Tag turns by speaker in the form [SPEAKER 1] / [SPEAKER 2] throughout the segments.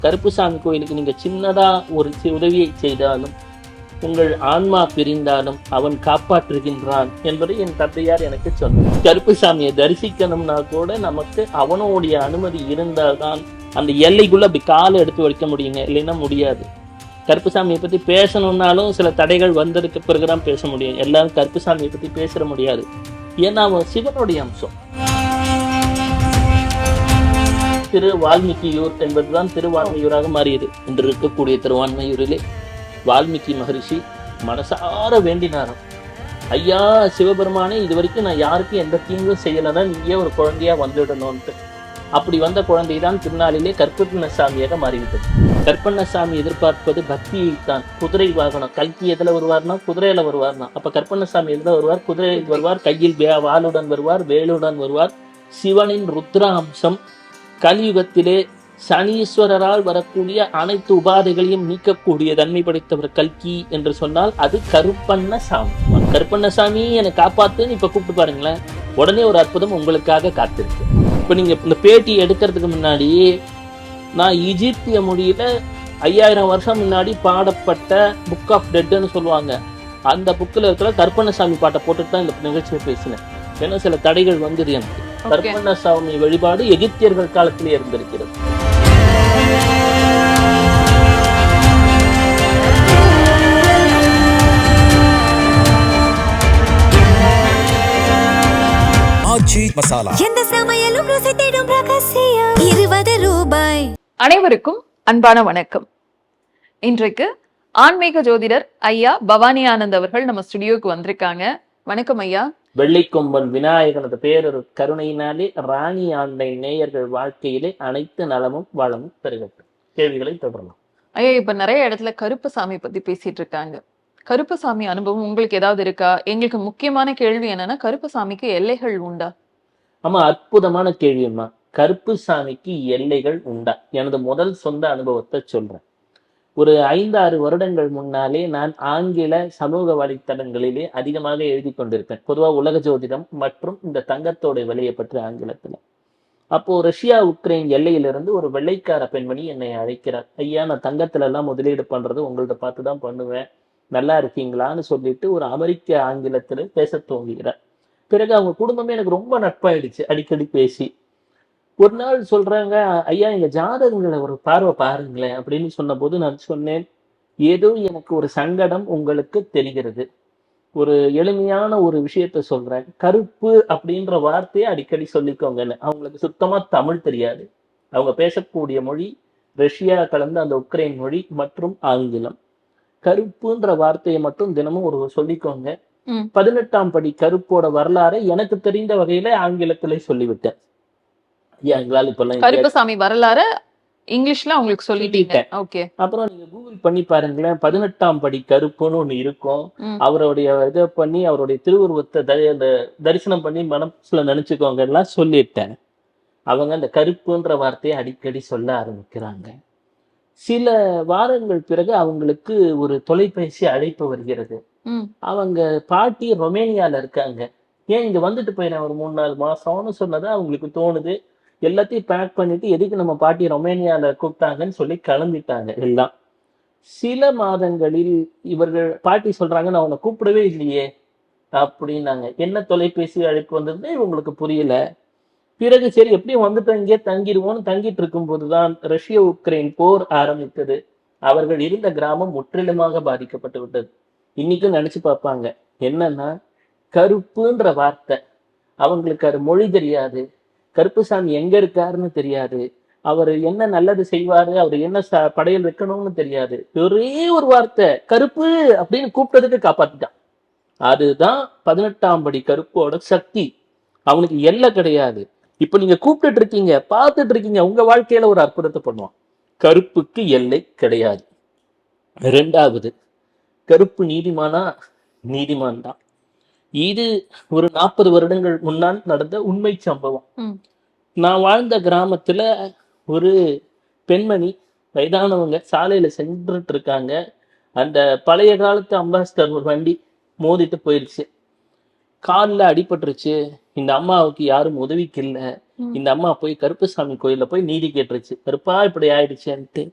[SPEAKER 1] கருப்புசாமி கோயிலுக்கு நீங்க சின்னதா ஒரு உதவியை செய்தாலும் உங்கள் ஆன்மா பிரிந்தாலும் அவன் காப்பாற்றுகின்றான் என்பதை என் தந்தையார் எனக்கு சொன்னார். கருப்புசாமியை தரிசிக்கணும்னா கூட நமக்கு அவனுடைய அனுமதி இருந்தால்தான் அந்த எல்லைக்குள்ள அப்படி காலை எடுத்து வைக்க முடியுங்க, இல்லைன்னா முடியாது. கருப்புசாமியை பத்தி பேசணும்னாலும் சில தடைகள் வந்ததுக்கு பிறகுதான் பேச முடியும். எல்லாரும் கருப்புசாமியை பத்தி பேச முடியாது, ஏன்னா அவன் சிவனுடைய அம்சம். திரு வால்மீகியூர் என்பதுதான் திருவான்மையூராக மாறியது. இன்று இருக்கக்கூடிய திருவான்மையூரிலே வால்மீகி மகரிஷி மனசார வேண்டினாராம், ஐயா சிவபெருமானே, இது வரைக்கும் நான் யாருக்கும் எந்த தீங்கும் செய்யலைன்னா நீயே ஒரு குழந்தையா வந்துடணும்ட்டு. அப்படி வந்த குழந்தை தான் திருநாளிலே கற்பண்ணசாமியாக மாறிவிட்டது. கற்பண்ணசாமி எதிர்பார்ப்பது பக்தியைத்தான். குதிரை வாகனம், கல்கி எதுல வருவார்னா குதிரையில வருவார்னா, அப்ப கற்பண்ணசாமி எதுல வருவார்? குதிரையில் வருவார், கையில் வாளுடன் வருவார், வேலுடன் வருவார். சிவனின் ருத்ர அம்சம். கலியுகத்திலே சனீஸ்வரரால் வரக்கூடிய அனைத்து உபாதைகளையும் நீக்கக்கூடிய தன்மை படைத்தவர் கல்கி என்று சொன்னால் அது கருப்பண்ணசாமி. கருப்பண்ணசாமி என்னை காப்பாத்துன்னு இப்ப கூப்பிட்டு பாருங்களேன், உடனே ஒரு அற்புதம் உங்களுக்காக காத்திருக்கு. இப்ப நீங்க இந்த பேட்டி எடுக்கிறதுக்கு முன்னாடி நான் ஈஜிப்திய மொழியில 5000 வருஷம் முன்னாடி பாடப்பட்ட புக் ஆஃப் டெட்னு சொல்லுவாங்க, அந்த புக்கில் இருக்கிற கருப்பண்ணசாமி பாட்டை போட்டுட்டு தான் இந்த நிகழ்ச்சியை பேசினேன். ஏன்னா சில தடைகள் வந்தது எனக்கு. கருப்பண்ணசாமி வழிபாடு எகிப்தியர்கள் காலத்திலே இருந்திருக்கிறது.
[SPEAKER 2] அனைவருக்கும் அன்பான வணக்கம். இன்றைக்கு ஆன்மீக ஜோதிடர் ஐயா பவானி ஆனந்த் அவர்கள் நம்ம ஸ்டுடியோக்கு வந்திருக்காங்க. வணக்கம் ஐயா.
[SPEAKER 1] வெள்ளைக்கொம்பன் விநாயகனது பேரொரு கருணையினாலே ராணி ஆண்டை நேயர்கள் வாழ்க்கையிலே அனைத்து நலமும் வளமும் பெருகட்டும். கேள்விகளை தொடரலாம்.
[SPEAKER 2] ஐயா, இப்ப நிறைய இடத்துல கருப்பசாமி பத்தி பேசிட்டு இருக்காங்க. கருப்பசாமி அனுபவம் உங்களுக்கு ஏதாவது இருக்கா? எங்களுக்கு முக்கியமான கேள்வி என்னன்னா, கருப்பசாமிக்கு எல்லைகள் உண்டா?
[SPEAKER 1] ஆமா, அற்புதமான கேள்வியம்மா. கருப்புசாமிக்கு எல்லைகள் உண்டா? எனது முதல் சொந்த அனுபவத்தை சொல்றேன். ஒரு 5-6 வருடங்கள் முன்னாலே நான் ஆங்கில சமூக வலைத்தளங்களிலே அதிகமாக எழுதி கொண்டிருப்பேன். பொதுவாக உலக ஜோதிடம் மற்றும் இந்த தங்கத்தோட விலையை பற்றி ஆங்கிலத்துல. அப்போ ரஷ்யா உக்ரைன் எல்லையிலிருந்து ஒரு வெள்ளைக்கார பெண்மணி என்னை அழைக்கிறார். ஐயா, நான் தங்கத்துல எல்லாம் முதலீடு பண்றது உங்கள்ட்ட பார்த்துதான் பண்ணுவேன், நல்லா இருக்கீங்களான்னு சொல்லிட்டு ஒரு அமெரிக்க ஆங்கிலத்துல பேச துவங்குகிறார். பிறகு அவங்க குடும்பமே எனக்கு ரொம்ப நட்பாயிடுச்சு, அடிக்கடி பேசி. ஒரு நாள் சொல்றாங்க, ஐயா எங்க ஜாதகங்களை ஒரு பார்வை பாருங்களேன் அப்படின்னு சொன்ன போது நான் சொன்னேன், ஏதோ எனக்கு ஒரு சங்கடம் உங்களுக்கு தெரிகிறது. ஒரு எளிமையான ஒரு விஷயத்த சொல்றேன், கருப்பு அப்படின்ற வார்த்தையை அடிக்கடி சொல்லிக்கோங்கன்னு. அவங்களுக்கு சுத்தமா தமிழ் தெரியாது. அவங்க பேசக்கூடிய மொழி ரஷ்யா கலந்த அந்த உக்ரைன் மொழி மற்றும் ஆங்கிலம். கருப்புன்ற வார்த்தையை மட்டும் தினமும் ஒரு சொல்லிக்கோங்க. 18ஆம் படி கருப்போட வரலாறை எனக்கு தெரிந்த வகையில ஆங்கிலத்திலே சொல்லிவிட்டேன்.
[SPEAKER 2] கருப்பசாமி வரலாறு இங்கிலீஷ்ல உங்களுக்கு சொல்லிட்டேன். ஓகே.
[SPEAKER 1] அப்புறம் நீங்க கூகுள் பண்ணி பாருங்களேன், 18ஆம் படி கருப்புன்னு ஒண்ணு இருக்கும். அவருடைய இதை பண்ணி அவருடைய திருவுருவத்தை தரிசனம் பண்ணி மனசுல நினைச்சுக்கோங்க எல்லாம் சொல்லிட்டேன். அவங்க அந்த கருப்புன்ற வார்த்தையை அடிக்கடி சொல்ல ஆரம்பிக்கிறாங்க. சில வாரங்கள் பிறகு அவங்களுக்கு ஒரு தொலைபேசி அழைப்பு வருகிறது. அவங்க பாட்டி ரொமேனியால இருக்காங்க. ஏன் இங்க வந்துட்டு போயிடறேன் ஒரு 3-4 மாசம்னு சொன்னது அவங்களுக்கு தோணுது. எல்லாத்தையும் பேக் பண்ணிட்டு எதுக்கு நம்ம பாட்டி ரொமேனியால கூப்பிட்டாங்கன்னு சொல்லி கிளம்பிட்டாங்க எல்லாம். சில மாதங்களில் இவர்கள் பாட்டி சொல்றாங்க, நான் உன்னை கூப்பிடவே இல்லையே அப்படின்னாங்க. என்ன தொலைபேசி அழைப்பு வந்தது இவங்களுக்கு புரியல. பிறகு சரி எப்படியும் வந்துட்டு இங்கே தங்கிடுவோம்னு தங்கிட்டு இருக்கும் போதுதான் ரஷ்ய உக்ரைன் போர் ஆரம்பித்தது. அவர்கள் இருந்த கிராமம் முற்றிலுமாக பாதிக்கப்பட்டு விட்டது. இன்னைக்கும் நினைச்சு பார்ப்பாங்க, என்னன்னா கருப்புன்ற வார்த்தை அவங்களுக்கு அது மொழி தெரியாது, கருப்புசாமி எங்க இருக்காருன்னு தெரியாது, அவர் என்ன நல்லது செய்வாரு, அவர் என்ன படையல் வைக்கணும்னு தெரியாது. ஒரே ஒரு வார்த்தை கருப்பு அப்படின்னு கூப்பிட்டதுக்கு காப்பாத்திட்டான். அதுதான் 18ஆம் படி கருப்போட சக்தி. அவனுக்கு எல்லை கிடையாது. இப்ப நீங்க கூப்பிட்டு இருக்கீங்க, பார்த்துட்டு இருக்கீங்க, உங்க வாழ்க்கையில ஒரு அற்புதத்தை பண்ணுவான். கருப்புக்கு எல்லை கிடையாது. 2வது, கருப்பு நீதிமானா? நீதிமான் தான். இது ஒரு 40 வருடங்கள் முன்னால் நடந்த உண்மை சம்பவம். நான் வாழ்ந்த கிராமத்துல ஒரு பெண்மணி வயதானவங்க சாலையில சென்றுட்டு இருக்காங்க. அந்த பழைய காலத்து அம்பாஸ்டர் ஒரு வண்டி மோதிட்டு போயிடுச்சு. கால்ல அடிபட்டுருச்சு, இந்த அம்மாவுக்கு யாரும் உதவிக்கு இல்ல.
[SPEAKER 2] ம்.
[SPEAKER 1] இந்த அம்மா போய் கருப்பசாமி கோயில்ல போய் நீதி கேட்டுருச்சு. கருப்பா இப்படி ஆயிடுச்சேன்ட்டு.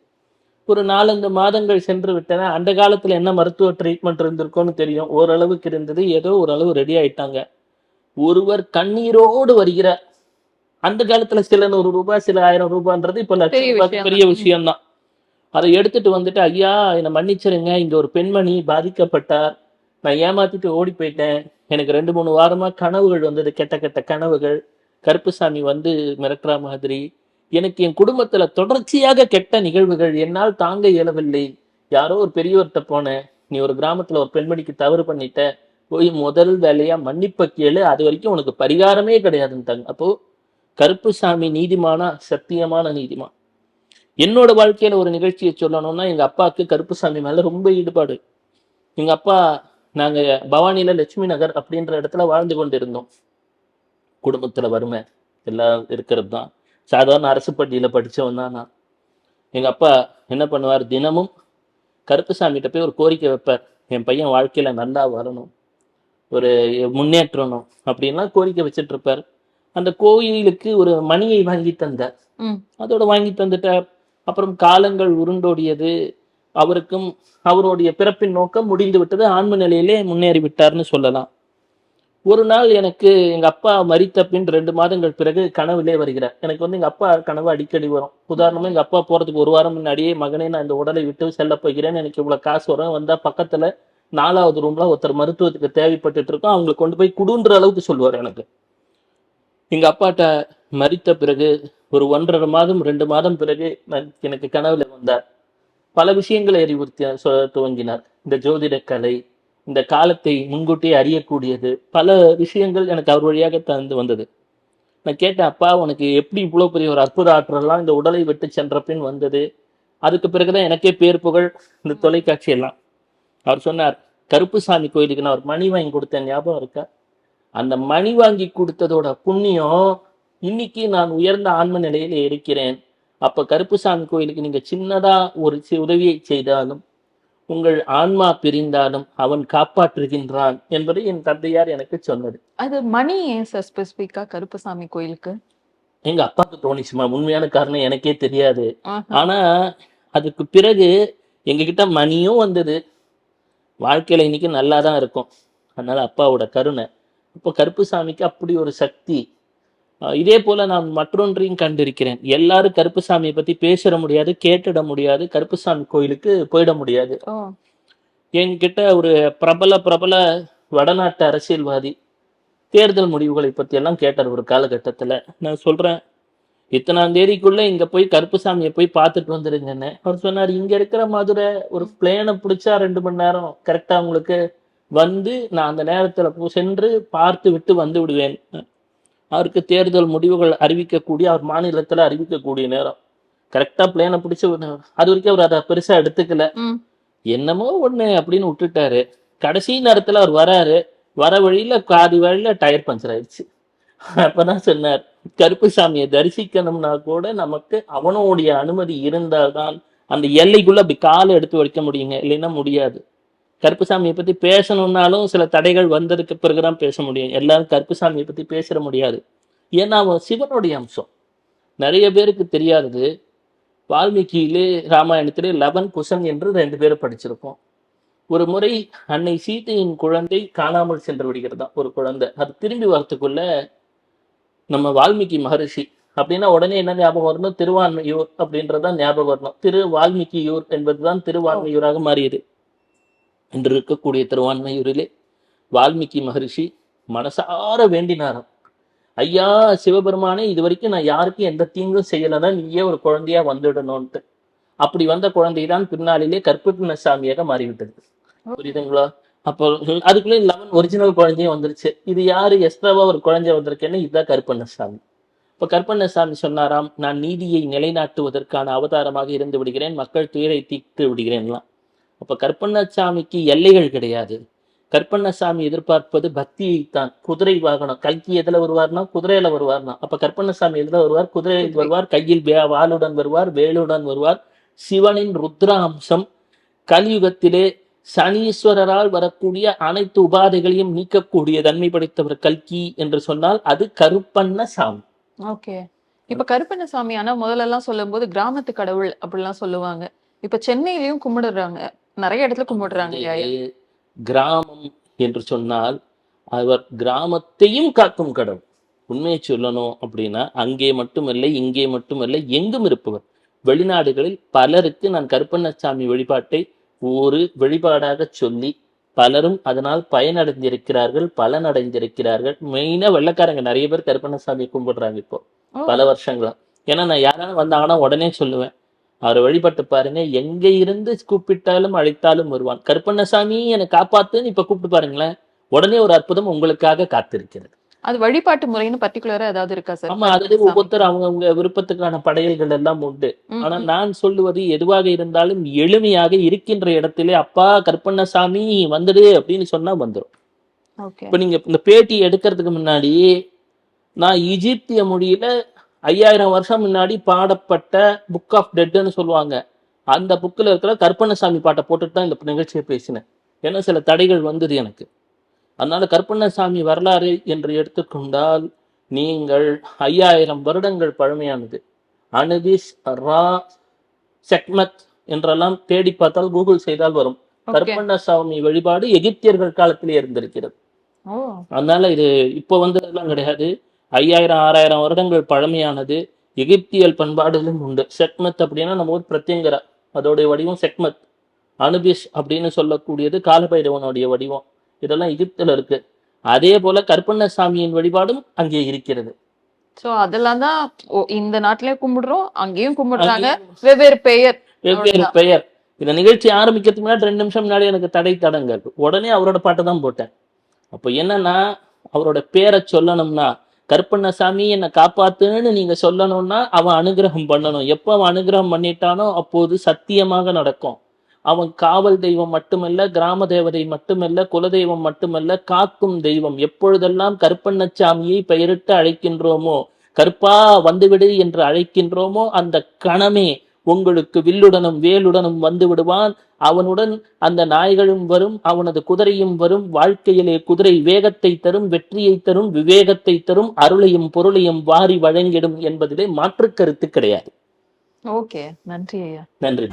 [SPEAKER 1] ஒரு 4, 5 மாதங்கள் சென்று விட்டன. அந்த காலத்துல என்ன மருத்துவ ட்ரீட்மெண்ட் இருந்திருக்கும்னு தெரியும். ஓரளவுக்கு இருந்தது. ஏதோ ஓரளவு ரெடி ஆயிட்டாங்க. ஒருவர் கண்ணீரோடு வருகிறார். அந்த காலத்துல சில ₹100 சில ₹1000 இப்ப
[SPEAKER 2] பெரிய
[SPEAKER 1] ₹1,00,000
[SPEAKER 2] விஷயம்
[SPEAKER 1] பெரிய
[SPEAKER 2] தான்.
[SPEAKER 1] விஷயம் தான். அதை எடுத்துட்டு வந்துட்டு, ஐயா என்னை மன்னிச்சிருங்க, இங்க ஒரு பெண்மணி பாதிக்கப்பட்டார், நான் ஏமாத்திட்டு ஓடி போயிட்டேன், எனக்கு 2, 3 வாரமா கனவுகள் வந்தது, கெட்ட கெட்ட கனவுகள், கருப்புசாமி வந்து மிரட்டுற மாதிரி, எனக்கு என் குடும்பத்துல தொடர்ச்சியாக கெட்ட நிகழ்வுகள், என்னால் தாங்க இயலவில்லை, யாரோ ஒரு பெரியவர்கிட்ட போனேன், நீ ஒரு கிராமத்துல ஒரு பெண்மணிக்கு தவறு பண்ணிட்ட, போய் முதல் வேலையா மன்னிப்ப கேளு, அது வரைக்கும் உனக்கு பரிகாரமே கிடையாதுன்ட்டாங்க. அப்போ கருப்புசாமி நீதிமானா? சத்தியமான நீதிமான். என்னோட வாழ்க்கையில ஒரு நிகழ்ச்சியை சொல்லணும்னா, எங்க அப்பாவுக்கு கருப்புசாமி மேல ரொம்ப ஈடுபாடு. எங்க அப்பா, நாங்க பவானியில லட்சுமி நகர் அப்படின்ற இடத்துல வாழ்ந்து கொண்டிருந்தோம். குடும்பத்துல வறுமை எல்லாம் இருக்கிறது தான். சாதாரண அரசு பள்ளியில படிச்சவன் தான் நான். எங்க அப்பா என்ன பண்ணுவார், தினமும் கருப்புசாமிகிட்ட போய் ஒரு கோரிக்கை வைப்பார். என் பையன் வாழ்க்கையில நல்லா வரணும், ஒரு முன்னேற்றணும் அப்படின்லாம் கோரிக்கை வச்சுட்டு இருப்பார். அந்த கோயிலுக்கு ஒரு மணியை வாங்கி தந்தார்.
[SPEAKER 2] ம்.
[SPEAKER 1] அதோட வாங்கி தந்துட்டார். அப்புறம் காலங்கள் உருண்டோடியது. அவருக்கும் அவருடைய பிறப்பின் நோக்கம் முடிந்து விட்டது. ஆன்ம நிலையிலே முன்னேறி விட்டார்னு சொல்லலாம். ஒரு நாள் எனக்கு எங்க அப்பா மரித்த பின் 2 மாதங்கள் பிறகு கனவிலே வருகிறார். எனக்கு வந்து எங்க அப்பா கனவு அடிக்கடி வரும். உதாரணமா எங்க அப்பா போறதுக்கு 1 வாரம் முன்னாடியே, மகனே நான் இந்த உடலை விட்டு செல்லப் போகிறேன், எனக்கு இவ்வளவு காசு வரும், வந்தா பக்கத்துல 4வது ரூம்ல ஒருத்தர் மருத்துவத்துக்கு தேவைப்பட்டுட்டு இருக்கோம், அவங்களுக்கு கொண்டு போய் குடுன்ற அளவுக்கு சொல்லுவார் எனக்கு. எங்க அப்பாட்ட மரித்த பிறகு ஒரு 1½ மாதம் 2 மாதம் பிறகு எனக்கு கனவுல வந்தார். பல விஷயங்களை அறிவுறுத்தி துவங்கினார். இந்த ஜோதிட கலை, இந்த காலத்தை முன்கூட்டியே அறியக்கூடியது, பல விஷயங்கள் எனக்கு அவர் வழியாக தந்து வந்தது. நான் கேட்டேன், அப்பா உனக்கு எப்படி இவ்வளவு பெரிய ஒரு அற்புத ஆற்றல்லாம் இந்த உடலை விட்டு சென்ற பின் வந்தது? அதுக்கு பிறகுதான் எனக்கே பேர் புகழ், இந்த தொலைக்காட்சி எல்லாம். அவர் சொன்னார், கருப்புசாமி கோயிலுக்கு நான் ஒரு மணி வாங்கி கொடுத்தேன், ஞாபகம் இருக்கா? அந்த மணி வாங்கி கொடுத்ததோட புண்ணியம் இன்னைக்கு நான் உயர்ந்த ஆன்ம நிலையில இருக்கிறேன். அப்ப கருப்புசாமி கோயிலுக்கு நீங்க சின்னதா ஒரு உதவியை செய்தாலும், உங்கள் ஆன்மா பிரிந்தாலும் அவன் காப்பாற்றுகின்றான் என்பதை என் தந்தையார் எனக்கு சொன்னது.
[SPEAKER 2] அது மணி ஏன் சார் ஸ்பெசிஃபிக்கா கருப்பசாமி கோயிலுக்கு?
[SPEAKER 1] எங்க அப்பாவுக்கு தோணுச்சுமா. உண்மையான காரணம் எனக்கே தெரியாது.
[SPEAKER 2] ஆஹா.
[SPEAKER 1] ஆனா அதுக்கு பிறகு எங்ககிட்ட மணியும் வந்தது. வாழ்க்கையில இன்னைக்கு நல்லா தான் இருக்கும். அதனால அப்பாவோட கருணை. இப்போ கருப்புசாமிக்கு அப்படி ஒரு சக்தி. இதே போல நான் மற்றொன்றையும் கண்டிருக்கிறேன். எல்லாரும் கருப்புசாமியை பத்தி பேசிட முடியாது, கேட்டுட முடியாது, கருப்புசாமி கோயிலுக்கு போயிட முடியாது.
[SPEAKER 2] ஓ.
[SPEAKER 1] என்கிட்ட ஒரு பிரபல வடநாட்டு அரசியல்வாதி தேர்தல் முடிவுகளை பத்தி எல்லாம் கேட்டார் ஒரு காலகட்டத்துல. நான் சொல்றேன், இத்தனாம் தேதிக்குள்ள இங்க போய் கருப்புசாமியை போய் பார்த்துட்டு வந்துருங்கன்னு. அவர் சொன்னார், இங்க இருக்கிற மதுரை ஒரு பிளேனை பிடிச்சா 2 மணி நேரம் கரெக்டா உங்களுக்கு வந்து நான் அந்த நேரத்துல சென்று பார்த்து விட்டு வந்து விடுவேன். அவருக்கு தேர்தல் முடிவுகள் அறிவிக்கக்கூடிய, அவர் மாநிலத்துல அறிவிக்கக்கூடிய நேரம் கரெக்டா பிளேனை பிடிச்சு அது வரைக்கும் அவர் அதை பெருசா எடுத்துக்கல.
[SPEAKER 2] ம்.
[SPEAKER 1] என்னமோ ஒண்ணு அப்படின்னு விட்டுட்டாரு. கடைசி நேரத்துல அவர் வராரு. வர வழியில பாதி வழியில டயர் பஞ்சர் ஆயிடுச்சு. அப்பதான் சொன்னார், கருப்புசாமியை தரிசிக்கணும்னா கூட நமக்கு அவனுடைய அனுமதி இருந்தால்தான் அந்த எல்லைக்குள்ள அப்படி காலை எடுத்து வைக்க முடியுங்க, இல்லைன்னா முடியாது. கருப்புசாமியை பத்தி பேசணும்னாலும் சில தடைகள் வந்ததுக்கு பிறகுதான் பேச முடியும். எல்லாரும் கருப்புசாமியை பத்தி பேசிட முடியாது. ஏன்னா அவன் சிவனுடைய அம்சம். நிறைய பேருக்கு தெரியாதது, வால்மீகியிலே ராமாயணத்திலே லவன் குசன் என்று 2 பேரை படிச்சிருப்போம். ஒரு முறை அன்னை சீதையின் குழந்தை காணாமல் சென்று விடுகிறதா, ஒரு குழந்தை. அது திரும்பி வரத்துக்குள்ள நம்ம வால்மீகி மகரிஷி அப்படின்னா உடனே என்ன ஞாபகம் வரணும், திருவான்மையூர் அப்படின்றதான் ஞாபகம் வரணும். திரு வால்மீகியூர் என்பதுதான் திருவான்மையூராக மாறியது. இன்று இருக்கக்கூடிய திருவான்மையூரிலே வால்மீகி மகரிஷி மனசார வேண்டினாராம், ஐயா சிவபெருமானே, இது வரைக்கும் நான் யாருக்கும் எந்த தீங்கும் செய்யலைன்னா நீயே ஒரு குழந்தையா வந்துடணும்ட்டு. அப்படி வந்த குழந்தைதான் பின்னாளிலே கருப்பண்ணசாமியாக மாறிவிட்டது. புரியுதுங்களா? அப்போ அதுக்குள்ளே 11 ஒரிஜினல் குழந்தையும் வந்துருச்சு. இது யாரு எக்ஸ்ட்ராவா ஒரு குழந்தை வந்திருக்கேன்னு, இதுதான் கருப்பண்ணசாமி. இப்ப கருப்பண்ணசாமி சொன்னாராம், நான் நீதியை நிலைநாட்டுவதற்கான அவதாரமாக இருந்து விடுகிறேன், மக்கள் துயரை தீர்த்து விடுகிறேன்லாம். அப்ப கருப்பண்ணசாமிக்கு எல்லைகள் கிடையாது. கருப்பண்ணசாமி எதிர்பார்ப்பது பக்தியைத்தான். குதிரை வாகனம், கல்கி எதுல வருவார்னா குதிரையில வருவார்னா, அப்ப கருப்பண்ணசாமி எதுல வருவார், குதிரையில் வருவார், கையில் வாளுடன் வருவார், வேலுடன் வருவார். சிவனின் ருத்ர அம்சம். கலியுகத்திலே சனீஸ்வரரால் வரக்கூடிய அனைத்து உபாதைகளையும் நீக்கக்கூடிய தன்மை படைத்தவர் கல்கி என்று சொன்னால் அது கருப்பண்ணசாமி.
[SPEAKER 2] ஓகே. இப்ப கருப்பண்ணசாமி ஆனா முதல்ல எல்லாம் சொல்லும்போது கிராமத்து கடவுள் அப்படிலாம் சொல்லுவாங்க. இப்ப சென்னையிலயும் கும்பிடுறாங்க. நிறைய இடத்துல கும்பிடுறாங்க ஐயா.
[SPEAKER 1] கிராமம் என்று சொன்னால் அவர் கிராமத்தையும் காக்கும் கடவுள். உண்மையை சொல்லணும் அப்படின்னா அங்கே மட்டுமல்ல, இங்கே மட்டுமல்ல, எங்கும் இருப்பவர். வெளிநாடுகளில் பலருக்கு நான் கருப்பண்ணசாமி வழிபாட்டை ஒரு வழிபாடாக சொல்லி பலரும் அதனால் பயனடைந்திருக்கிறார்கள், பலனடைந்திருக்கிறார்கள். மெயினா வெள்ளைக்காரங்க நிறைய பேர் கருப்பண்ணசாமி கும்பிடுறாங்க இப்போ
[SPEAKER 2] ஓ!
[SPEAKER 1] பல வருஷங்களா. ஏன்னா நான் யாராவது வந்தாங்கன்னா உடனே சொல்லுவேன், அவரை வழிபட்டு பாருங்க, எங்க இருந்து கூப்பிட்டாலும் அழைத்தாலும் வருவான். கருப்பண்ணசாமி என்னை காப்பாத்துன்னு இப்ப கூப்பிட்டு பாருங்களேன், உடனே ஒரு அற்புதம் உங்களுக்காக காத்திருக்கிறது.
[SPEAKER 2] அது வழிபாட்டு முறைன்னு பர்ட்டிகுலரா ஏதாவது இருக்கா சார்?
[SPEAKER 1] ஆமா, அதுல ஒவ்வொருத்தர் அவங்கவுங்க விருப்பத்துக்கான படையல்கள் எல்லாம் உண்டு. ஆனா நான் சொல்லுவது எதுவாக இருந்தாலும் எளிமையாக இருக்கின்ற இடத்திலே அப்பா கருப்பண்ணசாமி வந்துடு அப்படின்னு சொன்னா வந்துடும்.
[SPEAKER 2] ஓகே.
[SPEAKER 1] இப்ப நீங்க இந்த பேட்டி எடுக்கிறதுக்கு முன்னாடி நான் ஈஜிப்திய மொழியில 5000 வருஷம் முன்னாடி பாடப்பட்ட புக் ஆஃப் டெட்னு சொல்லுவாங்க, அந்த புக்கில் இருக்கிற கருப்பண்ணசாமி பாட்டை போட்டுட்டு தான் இந்த நிகழ்ச்சியை பேசினேன். ஏன்னா சில தடைகள் வந்தது எனக்கு. அதனால கருப்பண்ணசாமி வரலாறு என்று எடுத்துக்கொண்டால் நீங்கள் 5000 வருடங்கள் பழமையானது. அனுபிஸ், ரா, செக்மத் என்றெல்லாம் தேடி பார்த்தால் கூகுள் செய்தால் வரும். கருப்பண்ணசாமி வழிபாடு எகிப்தியர்கள் காலத்திலே இருந்திருக்கிறது. அதனால இது இப்போ வந்ததெல்லாம் கிடையாது. 5000 6000 வருடங்கள் பழமையானது. எகிப்தியல் பண்பாடுகளும் உண்டு. செக்மத் அப்படின்னா நம்ம ஊர் பிரத்யங்கரா, அதோடைய வடிவம் செக்மத். அனுபிஸ் அப்படின்னு சொல்லக்கூடியது காலபைரவனுடைய வடிவம். இதெல்லாம் எகிப்துல இருக்கு. அதே போல கருப்பண்ணசாமியின் வழிபாடும் அங்கே இருக்கிறது.
[SPEAKER 2] சோ அதெல்லாம் தான் இந்த நாட்டிலே கும்பிடுறோம், அங்கேயும் கும்பிடுறாங்க, வெவ்வேறு பெயர்.
[SPEAKER 1] இந்த நிகழ்ச்சி ஆரம்பிக்கிறதுக்கு முன்னாடி 2 நிமிஷம் முன்னாடி எனக்கு தடங்கள், உடனே அவரோட பாட்டை தான் போட்டேன். அப்போ என்னன்னா, அவரோட பேரை சொல்லணும்னா கருப்பண்ணசாமி என்னை காப்பாத்துன்னு நீங்க சொல்லணும்னா அவன் அனுகிரகம் பண்ணணும். எப்போ அவன் அனுகிரகம் பண்ணிட்டானோ அப்போது சத்தியமாக நடக்கும். அவன் காவல் தெய்வம் மட்டுமல்ல, கிராம தேவதை மட்டுமல்ல, குலதெய்வம் மட்டுமல்ல, காக்கும் தெய்வம். எப்பொழுதெல்லாம் கருப்பண்ணசாமியை பெயரிட்டு அழைக்கின்றோமோ, கருப்பா வந்துவிடு என்று அழைக்கின்றோமோ, அந்த கணமே உங்களுக்கு வில்லுடனும் வேலுடனும் வந்து விடுவான். அவனுடன் அந்த நாய்களும் வரும், அவனது குதிரையும் வரும். வாழ்க்கையிலே குதிரை வேகத்தை தரும், வெற்றியை தரும், விவேகத்தை தரும், அருளையும் பொருளையும் வாரி வழங்கிடும் என்பதிலே மாற்று கருத்து கிடையாது.
[SPEAKER 2] ஓகே, நன்றி ஐயா.
[SPEAKER 1] நன்றி.